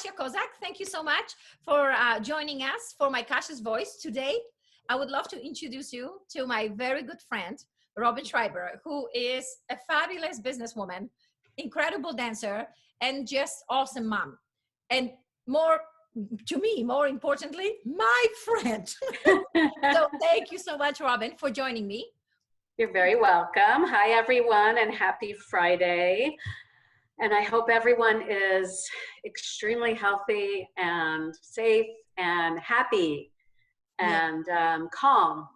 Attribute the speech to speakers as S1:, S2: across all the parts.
S1: Kasia Kozak. Thank you so much for joining us for my Kasia's Voice. Today, I would love to introduce you to my very good friend, Robyn Shreiber, who is a fabulous businesswoman, incredible dancer, and just awesome mom. And more importantly, my friend. So thank you so much, Robyn, for joining me.
S2: You're very welcome. Hi, everyone, and happy Friday. And I hope everyone is extremely healthy and safe and happy and calm.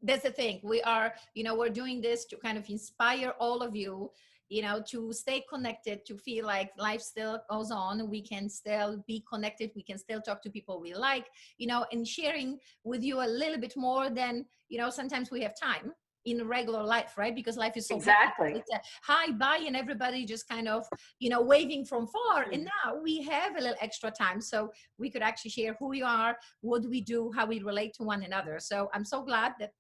S1: That's the thing. We are, we're doing this to kind of inspire all of you, to stay connected, to feel like life still goes on. We can still be connected. We can still talk to people we like, and sharing with you a little bit more than, sometimes we have time in regular life, right? Because life is so
S2: exactly
S1: it's a hi, bye, and everybody just kind of, waving from far. And now we have a little extra time, so we could actually share who we are, what we do, how we relate to one another. So I'm so glad that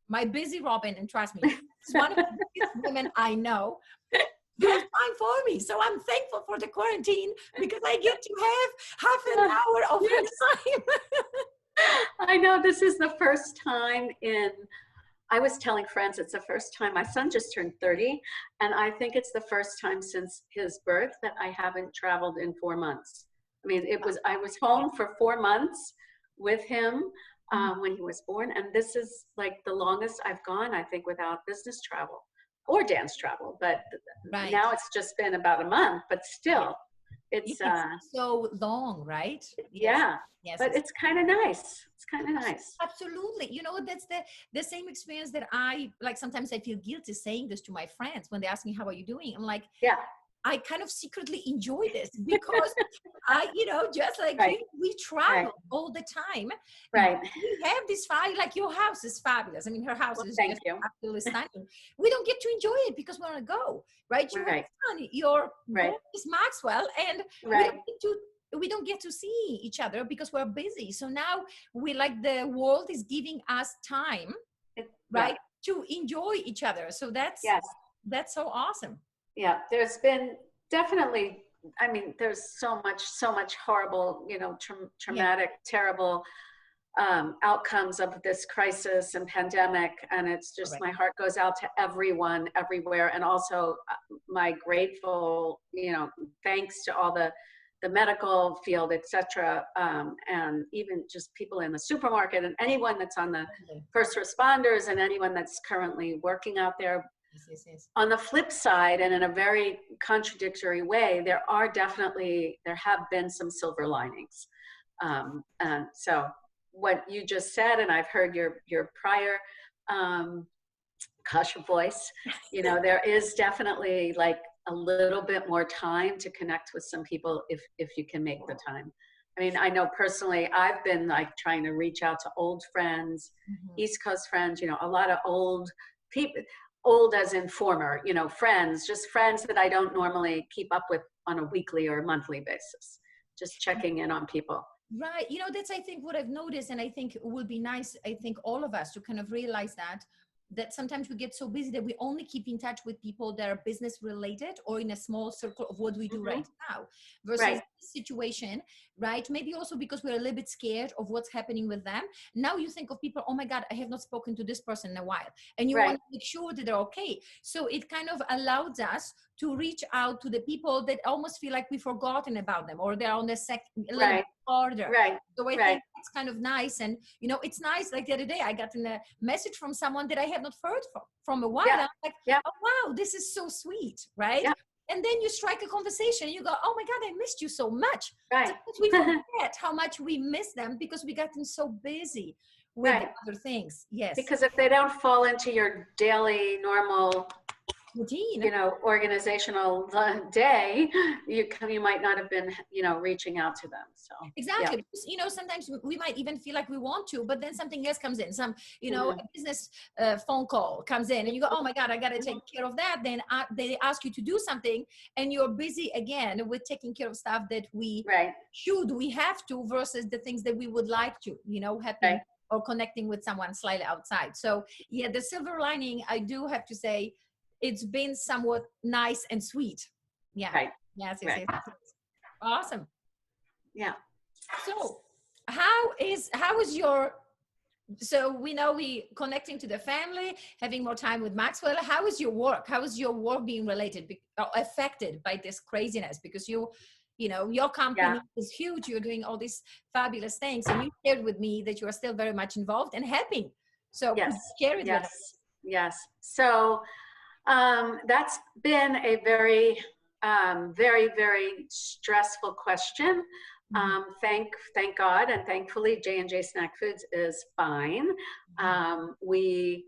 S1: my busy Robyn, and trust me, she's one of the biggest women I know, has time for me. So I'm thankful for the quarantine because I get to have half an hour of her time.
S2: I know this is the first time I was telling friends it's the first time, my son just turned 30, and I think it's the first time since his birth that I haven't traveled in 4 months. I mean, I was home for 4 months with him when he was born, and this is like the longest I've gone, I think, without business travel or dance travel, but now it's just been about a month, but still. It's
S1: so long, right?
S2: Yeah. Yes. But it's kind of nice. It's kind of nice.
S1: Absolutely. That's the same experience that I like. Sometimes I feel guilty saying this to my friends when they ask me, how are you doing? I'm like,
S2: yeah,
S1: I kind of secretly enjoy this because just like you, we travel all the time.
S2: Right.
S1: We have this like your house is fabulous. I mean, her house is just absolutely stunning. We don't get to enjoy it because we're on a go, right? Your son, your is Maxwell, and we don't get to see each other because we're busy. So now the world is giving us time, right, to enjoy each other. So that's so awesome.
S2: Yeah, there's been definitely, I mean, there's so much horrible, traumatic, terrible outcomes of this crisis and pandemic. And it's just, my heart goes out to everyone, everywhere. And also my grateful, thanks to all the medical field, et cetera, and even just people in the supermarket and anyone that's on the first responders and anyone that's currently working out there. Yes. On the flip side, and in a very contradictory way, there have been some silver linings. And so what you just said, and I've heard your prior Kasia voice, there is definitely like a little bit more time to connect with some people if you can make the time. I mean, I know personally, I've been like trying to reach out to old friends, East Coast friends, a lot of old people, old as in former, friends, just friends that I don't normally keep up with on a weekly or monthly basis, just checking in on people.
S1: Right. That's, I think, what I've noticed. And I think it would be nice, I think, all of us to kind of realize that sometimes we get so busy that we only keep in touch with people that are business related or in a small circle of what we do right now versus this situation, right? Maybe also because we're a little bit scared of what's happening with them. Now you think of people, oh my God, I have not spoken to this person in a while. And you want to make sure that they're okay. So it kind of allows us to reach out to the people that almost feel like we've forgotten about them or they're on the a little bit farther. So I think it's kind of nice. And, it's nice. Like the other day, I got a message from someone that I have not heard from a while. I'm like, oh, wow, this is so sweet. Right. Yeah. And then you strike a conversation and you go, oh my God, I missed you so much. Sometimes we forget how much we miss them because we got them so busy with other things. Yes.
S2: Because if they don't fall into your daily normal routine, organizational day, you might not have been, reaching out to them. So
S1: exactly. Sometimes we might even feel like we want to, but then something else comes in, some, a business phone call comes in and you go, oh my God, I got to take care of that. Then they ask you to do something and you're busy again with taking care of stuff that we have to versus the things that we would like to, happen or connecting with someone slightly outside. So the silver lining, I do have to say, it's been somewhat nice and sweet. Yeah.
S2: Right.
S1: Yes. Awesome.
S2: Yeah.
S1: So how is your, so we know we connecting to the family, having more time with Maxwell. How is your work? How is your work being affected by this craziness? Because you know, your company is huge. You're doing all these fabulous things, and you shared with me that you are still very much involved and helping. So could you share it with us?
S2: Yes. So that's been a very, very stressful question. Thank God, and thankfully J&J Snack Foods is fine. We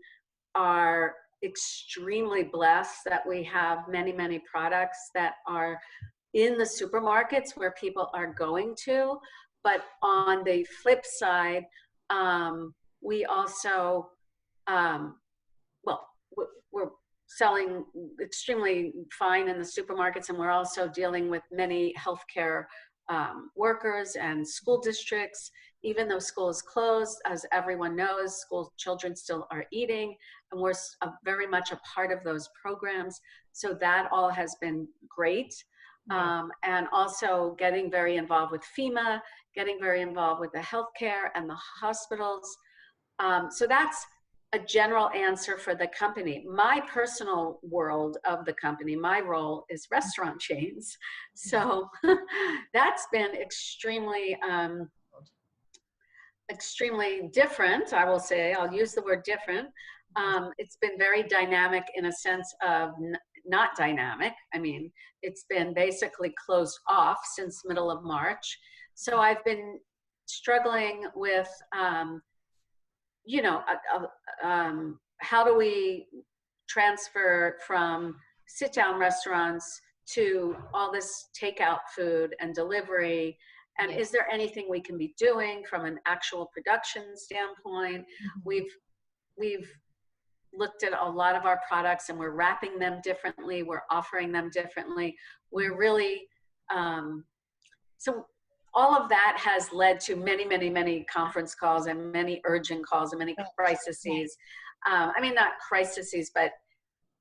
S2: are extremely blessed that we have many products that are in the supermarkets where people are going to. But on the flip side, we also, well, we're selling extremely fine in the supermarkets, and we're also dealing with many healthcare workers and school districts. Even though school is closed, as everyone knows, school children still are eating, and we're very much a part of those programs. So that all has been great. And also getting very involved with FEMA, getting very involved with the healthcare and the hospitals. So that's a general answer for the company. My personal world of the company, my role is restaurant chains. So that's been extremely different, I will say. I'll use the word different. It's been very dynamic in a sense of not dynamic. I mean, it's been basically closed off since middle of March. So I've been struggling with, you know, how do we transfer from sit-down restaurants to all this takeout food and delivery? And is there anything we can be doing from an actual production standpoint? We've looked at a lot of our products, and we're wrapping them differently. We're offering them differently. We're really, so all of that has led to many conference calls and many urgent calls and many crises. I mean, not crises, but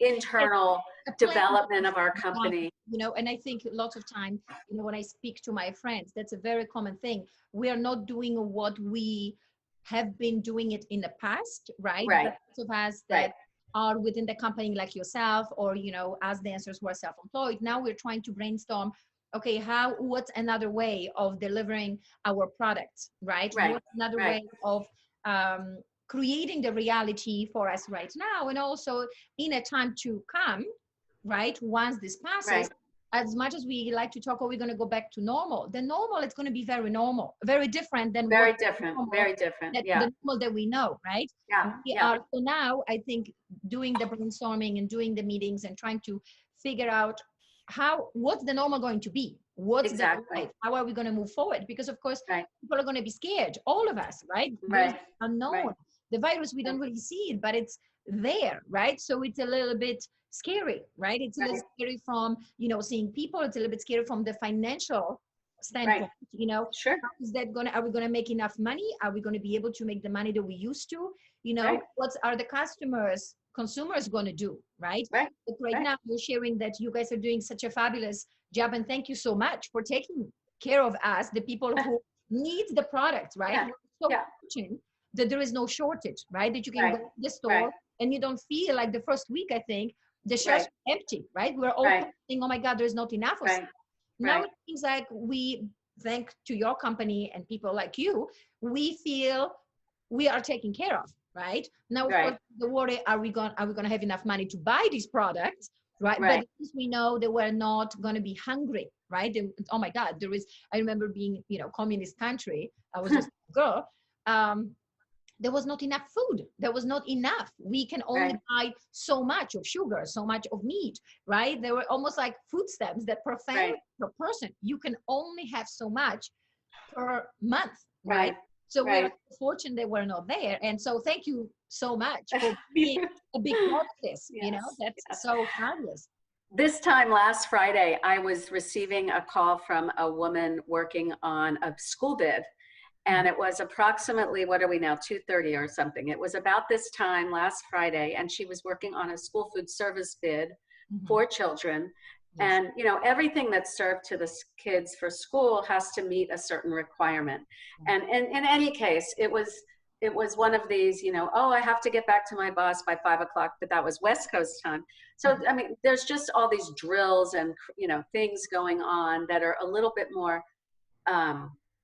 S2: internal development of our company.
S1: You know, and I think lots of time, you know, when I speak to my friends, that's a very common thing. We are not doing what we have been doing it in the past, right? Lots of us that are within the company, like yourself, or, you know, as dancers who are self-employed, now we're trying to brainstorm, okay, what's another way of delivering our products, right? What's another way of creating the reality for us right now, and also in a time to come, right? Once this passes, as much as we like to talk, are we going to go back to normal? The normal, it's going to be very normal, very different than
S2: very different.
S1: The normal that we know, right? So now I think doing the brainstorming and doing the meetings and trying to figure out what's the normal going to be? What's the life? How are we going to move forward? Because of course, people are going to be scared, all of us, right? There's unknown. The virus, we don't really see it, but it's there, right? So it's a little bit scary, right? It's a little scary from, you know, seeing people. It's a little bit scary from the financial standpoint, you know. How is that are we going to make enough money? Are we going to be able to make the money that we used to? You know, what are the consumers going to do, right? But now you're sharing that you guys are doing such a fabulous job, and thank you so much for taking care of us, the people who need the product, right? So fortunate that there is no shortage, right? That you can go to the store and you don't feel like the first week, I think, the shelves are empty, right? We're all thinking, oh my God, there's not enough of stuff. Now it seems like thanks to your company and people like you, we feel we are taken care of, right? Now, of course, the worry, are we going to have enough money to buy these products, right? But at least we know that we're not going to be hungry, right? Oh my God, I remember being, you know, communist country. I was just a girl. There was not enough food. There was not enough. We can only buy so much of sugar, so much of meat, right? They were almost like food stamps that per family, per person, you can only have so much per month, right? So we're fortunate that we're not there. And so thank you so much for being a big part of this. You know, that's so fabulous.
S2: This time last Friday, I was receiving a call from a woman working on a school bid. And it was approximately, what are we now, 2:30 or something. It was about this time last Friday, and she was working on a school food service bid for children.
S1: Yes.
S2: And, you know, everything that's served to the kids for school has to meet a certain requirement. And in any case, it was one of these, you know, oh, I have to get back to my boss by 5 o'clock, but that was West Coast time. So, I mean, there's just all these drills and, you know, things going on that are a little bit more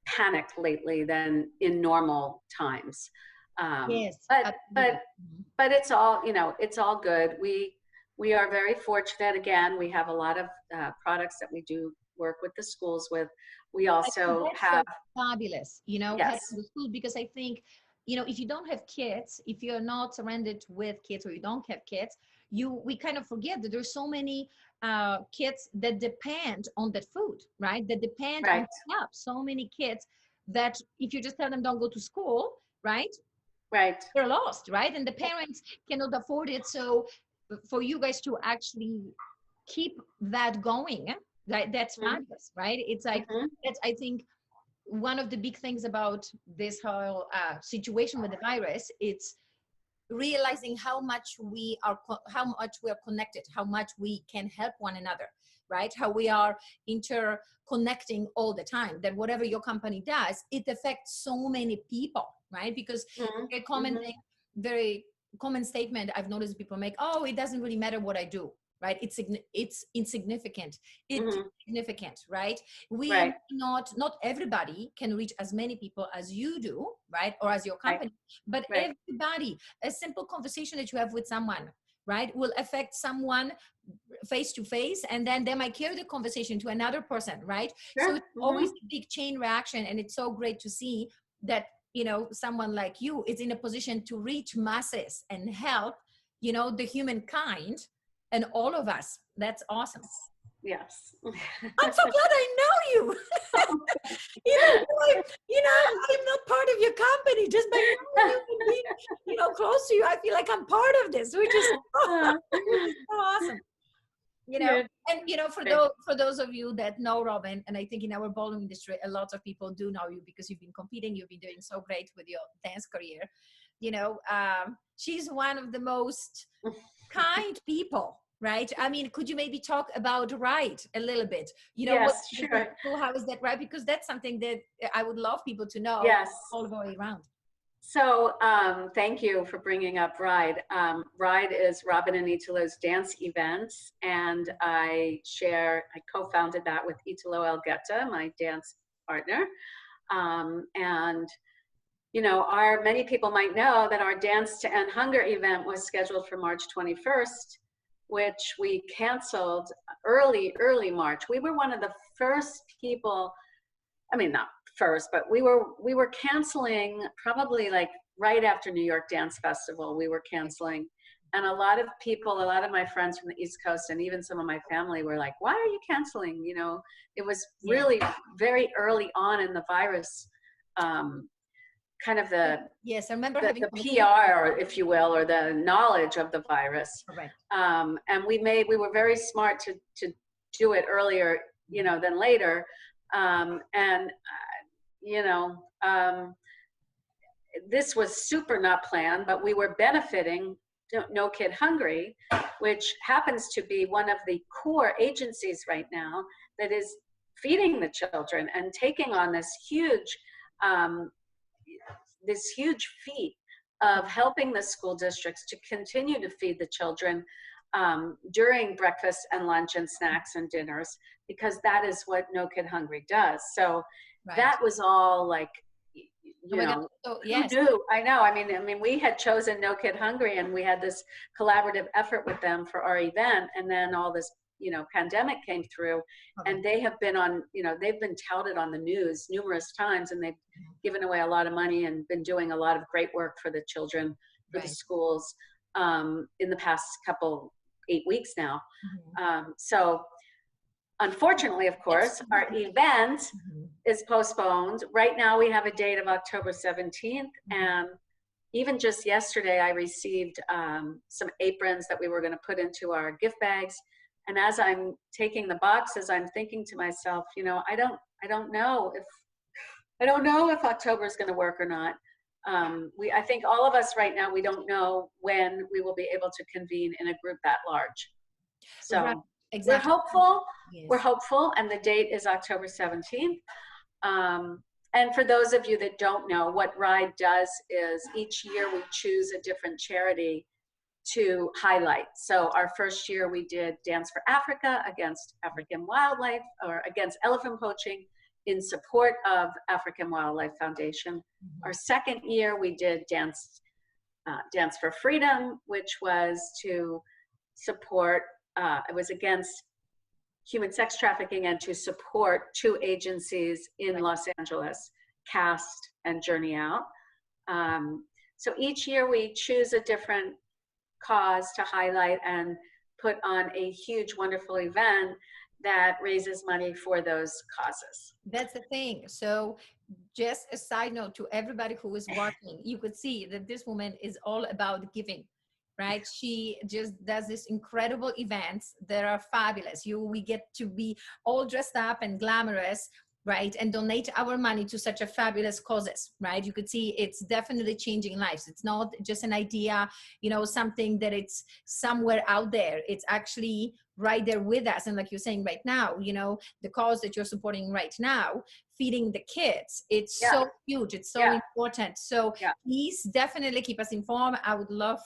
S2: panicked lately than in normal times.
S1: Yes.
S2: But
S1: Absolutely.
S2: but it's all, you know, it's all good. We are very fortunate. Again, we have a lot of products that we do work with the schools with. We
S1: I think
S2: also
S1: that's so
S2: have,
S1: fabulous, you know,
S2: yes,
S1: helping the school, because I think, you know, if you don't have kids, if you're not surrounded with kids, or you don't have kids, we kind of forget that there's so many kids that depend on that food, right? That depend on
S2: right,
S1: the help. So many kids that if you just tell them don't go to school, right?
S2: right,
S1: They're lost, right? And the parents cannot afford it. So for you guys to actually keep that going, that's
S2: mm-hmm,
S1: fabulous, right? It's like,
S2: mm-hmm,
S1: that's, I think, one of the big things about this whole situation with the virus. It's realizing how much we are connected, how much we can help one another, right? How we are interconnecting all the time, that whatever your company does, it affects so many people, right? Because a common
S2: mm-hmm,
S1: thing, very common statement I've noticed people make, oh, it doesn't really matter what I do, right? It's insignificant. It's
S2: mm-hmm,
S1: significant, right? We
S2: right,
S1: not everybody can reach as many people as you do, right? Or as your
S2: right,
S1: company, but
S2: right,
S1: everybody, a simple conversation that you have with someone, right, will affect someone face to face, and then they might carry the conversation to another person, right? So
S2: sure,
S1: it's
S2: mm-hmm,
S1: always a big chain reaction, and it's so great to see that, you know, someone like you is in a position to reach masses and help, you know, the humankind and all of us. That's awesome.
S2: yes.
S1: I'm so glad I know you. Even though you know, I'm not part of your company, just by knowing you and being, you know, close to you, I feel like I'm part of this, which is which is so awesome. You know,
S2: Good,
S1: and you know,
S2: good.
S1: for those of you that know Robyn, and I think in our ballroom industry, a lot of people do know you because you've been competing, you've been doing so great with your dance career. You know, she's one of the most kind people, right? I mean, could you maybe talk about Ride a little bit? You know, what
S2: Yes,
S1: is the
S2: sure.
S1: school? How is that, right? Because that's something that I would love people to know
S2: Yes.
S1: all the way around.
S2: So thank you for bringing up Ride. Ride is Robyn and Italo's dance events, and I co-founded that with Italo Elgeta, my dance partner. And you know, many people might know that our Dance to End Hunger event was scheduled for March 21st, which we canceled early March. We were one of the first people, I mean, not first, but we were canceling probably like right after New York Dance Festival. We were canceling, and a lot of my friends from the East Coast and even some of my family were like, "Why are you canceling?" You know, it was really very early on in the virus, kind of
S1: Yes, I remember
S2: the
S1: having
S2: PR, if you will, or the knowledge of the virus.
S1: correct.
S2: And we were very smart to do it earlier, you know, than later. You know, this was super not planned, but we were benefiting No Kid Hungry, which happens to be one of the core agencies right now that is feeding the children and taking on this huge feat of helping the school districts to continue to feed the children during breakfast and lunch and snacks and dinners, because that is what No Kid Hungry does. So that was all like, you know,
S1: so, yes.
S2: who knew? I know. I mean, we had chosen No Kid Hungry, and we had this collaborative effort with them for our event, and then all this, you know, pandemic came through, and they have been on, you know, they've been touted on the news numerous times, and they've given away a lot of money and been doing a lot of great work for the children, for the schools in the past 8 weeks now. So unfortunately, of course, our event is postponed. Right now we have a date of October 17th, and even just yesterday I received some aprons that we were going to put into our gift bags. And as I'm taking the boxes, I'm thinking to myself, you know, I don't know if October is going to work or not. I think all of us right now, we don't know when we will be able to convene in a group that large. So.
S1: Right.
S2: we're
S1: Exactly.
S2: hopeful.
S1: Yes.
S2: We're hopeful, and the date is October 17th. And for those of you that don't know, what RIDE does is each year we choose a different charity to highlight. So our first year we did Dance for Africa against African wildlife, or against elephant poaching in support of African Wildlife Foundation. Our second year we did Dance for Freedom, which was to support, it was against human sex trafficking and to support two agencies in Los Angeles, CAST and Journey Out. So each year we choose a different cause to highlight and put on a huge, wonderful event that raises money for those causes.
S1: That's the thing. So just a side note to everybody who is watching, you could see that this woman is all about giving, right? She just does this incredible events that are fabulous. We get to be all dressed up and glamorous, right? And donate our money to such a fabulous causes, right? You could see it's definitely changing lives. It's not just an idea, something that it's somewhere out there. It's actually right there with us. And like you're saying right now, the cause that you're supporting right now, feeding the kids, it's so huge. It's so important. So please definitely keep us informed. I would love,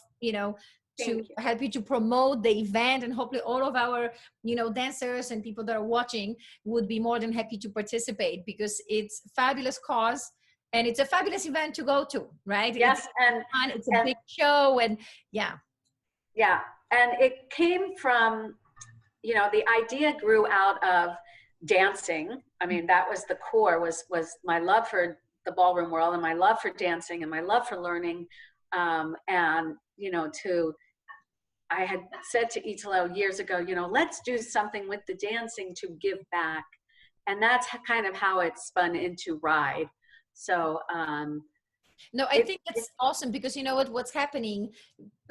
S1: to help you to promote the event, and hopefully all of our, dancers and people that are watching would be more than happy to participate, because it's a fabulous cause and it's a fabulous event to go to, right?
S2: Yes,
S1: it's a big show, and
S2: yeah, and it came from, the idea grew out of dancing. I mean, that was the core, was my love for the ballroom world and my love for dancing and my love for learning, and I had said to Italo years ago, let's do something with the dancing to give back. And that's kind of how it spun into RIDE. So,
S1: no, I think that's awesome, because you know what's happening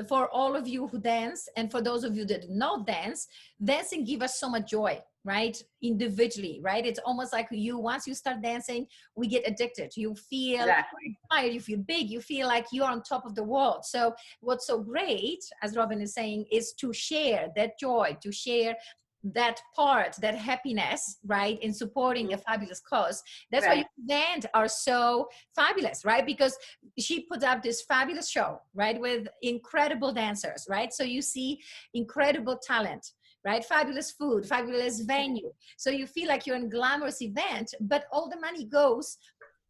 S1: for all of you who dance, and for those of you that do not dance, dancing gives us so much joy, right? Individually, right? It's almost like once you start dancing, we get addicted. You feel inspired, you feel big, you feel like you're on top of the world. So what's so great, as Robyn is saying, is to share that joy, to share that part, that happiness, right, in supporting a fabulous cause. That's why your events are so fabulous, right? Because she put up this fabulous show, right, with incredible dancers, right? So you see incredible talent, right? Fabulous food, fabulous venue. So you feel like you're in a glamorous event, but all the money goes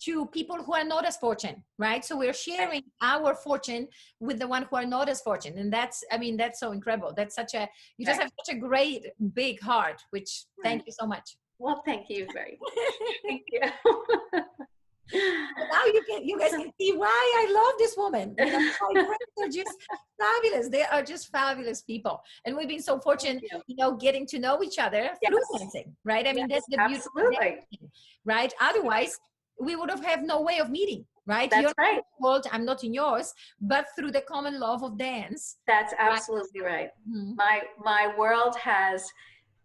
S1: to people who are not as fortunate, right? So we're sharing our fortune with the one who are not as fortunate. And that's so incredible. That's you just have such a great big heart, which thank you so much.
S2: Well, thank you very much. Thank you.
S1: Now you guys can see why I love this woman. My friends are just fabulous. They are just fabulous people. And we've been so fortunate, getting to know each other through dancing, right? I mean, that's the beauty of dancing, right? Otherwise, we would have no way of meeting, right?
S2: That's right.
S1: In my world, I'm not in yours, but through the common love of dance.
S2: That's absolutely right. My world has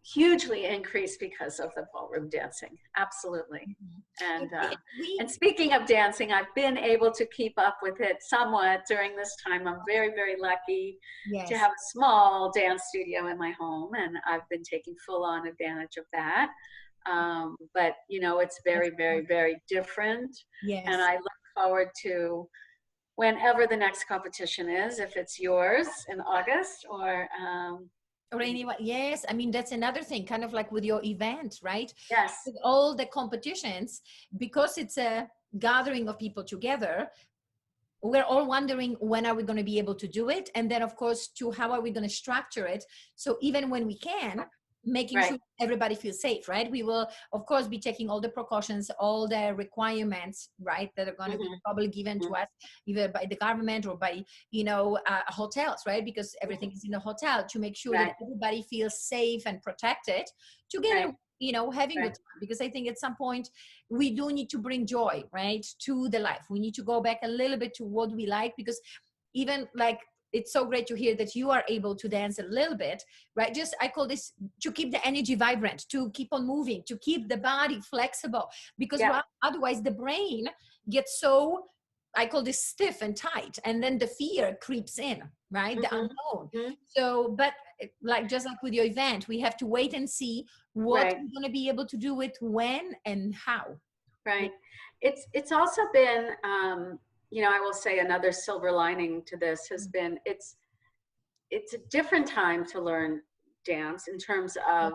S2: hugely increased because of the ballroom dancing. Absolutely. And speaking of dancing, I've been able to keep up with it somewhat during this time. I'm very, very lucky to have a small dance studio in my home, and I've been taking full on advantage of that. But it's very, very, very different. And I look forward to whenever the next competition is, if it's yours in August or
S1: anyone. Yes, I mean, that's another thing, kind of like with your event, right?
S2: Yes.
S1: With all the competitions, because it's a gathering of people together, we're all wondering, when are we going to be able to do it? And then of course, how are we going to structure it? So even when we can, making sure everybody feels safe, right? We will, of course, be taking all the precautions, all the requirements, right, that are going to be probably given to us, either by the government or by, hotels, right? Because everything is in a hotel, to make sure that everybody feels safe and protected together, having good time. Because I think at some point we do need to bring joy, right, to the life. We need to go back a little bit to what we like, because even like, it's so great to hear that you are able to dance a little bit, right? I call this to keep the energy vibrant, to keep on moving, to keep the body flexible, because otherwise the brain gets so, I call this stiff and tight, and then the fear creeps in, right? The unknown. So, but like just like with your event, we have to wait and see what we're going to be able to do it when and how.
S2: Right. It's also been, you know, I will say another silver lining to this has been, it's a different time to learn dance in terms of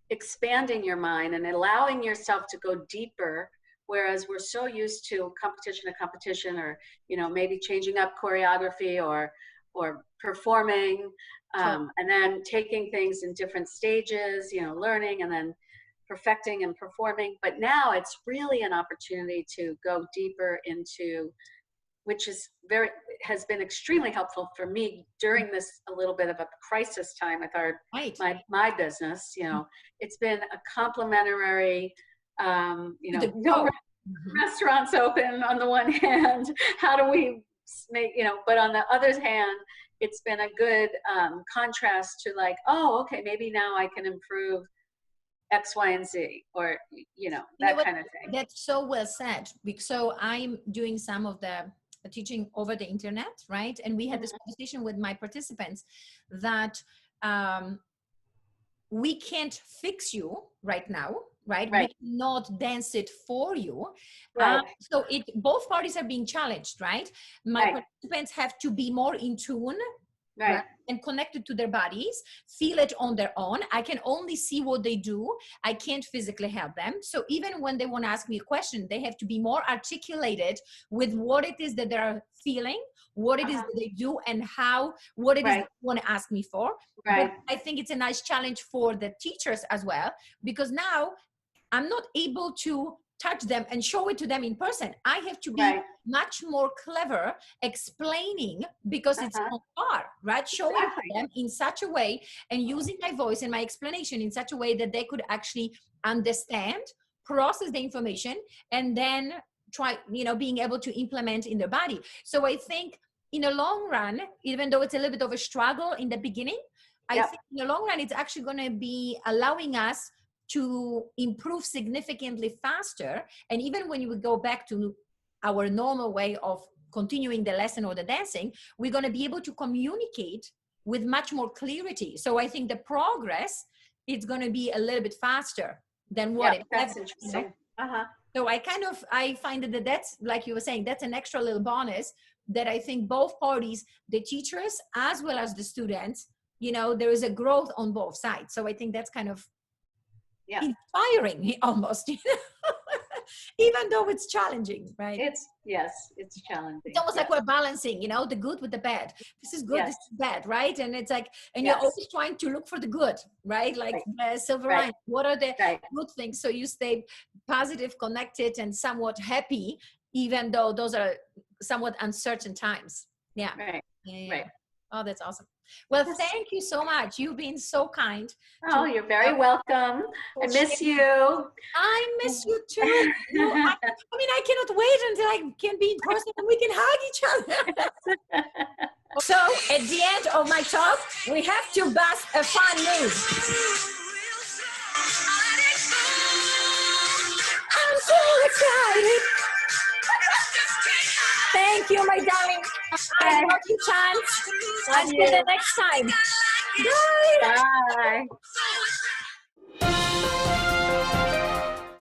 S2: expanding your mind and allowing yourself to go deeper. Whereas we're so used to competition to competition, or, you know, maybe changing up choreography or performing, and then taking things in different stages, you know, learning and then perfecting and performing. But now it's really an opportunity to go deeper into, which has been extremely helpful for me during this a little bit of a crisis time with my business. You know, it's been a complementary, you know, no restaurants open on the one hand, how do we make, you know, but on the other hand, it's been a good contrast to like, oh, okay, maybe now I can improve X, Y, and Z, or, you know, that kind of thing.
S1: That's so well said. So I'm doing some of the teaching over the internet, right? And we had this conversation with my participants that we can't fix you right now, right? We cannot dance it for you. So both parties are being challenged, right? My participants have to be more in tune, right, and connected to their bodies, feel it on their own. I can only see what they do. I can't physically help them. So even when they want to ask me a question, they have to be more articulated with what it is that they're feeling, what it is that they do, and what it is they want to ask me for. But I think it's a nice challenge for the teachers as well, because now I'm not able to touch them and show it to them in person. I have to be much more clever explaining, because it's on par, right? Showing them in such a way and using my voice and my explanation in such a way that they could actually understand, process the information, and then try, you know, being able to implement in their body. So I think in the long run, even though it's a little bit of a struggle in the beginning, I think in the long run, it's actually going to be allowing us to improve significantly faster. And even when you would go back to our normal way of continuing the lesson or the dancing, we're going to be able to communicate with much more clarity. So I think the progress is going to be a little bit faster than what it
S2: that's interesting.
S1: You know? So I find that that's, like you were saying, that's an extra little bonus that I think both parties, the teachers as well as the students, you know, there is a growth on both sides. So I think that's kind of inspiring almost, you know? Even though it's challenging, right?
S2: It's challenging.
S1: It's almost like we're balancing, you know, the good with the bad. This is good, this is bad, right? And it's like, and you're always trying to look for the good, right? Like silver lining. What are the good things? So you stay positive, connected, and somewhat happy, even though those are somewhat uncertain times. Yeah. Right. Oh, that's awesome. Well, thank you so much. You've been so kind.
S2: Oh, you're very welcome. I miss you.
S1: I miss you too. I mean, I cannot wait until I can be in person and we can hug each other. So at the end of my talk, we have to bust a fun move. I'm so excited. Thank you, my darling. I love you, Chance. Until the next time. Bye.
S2: Bye.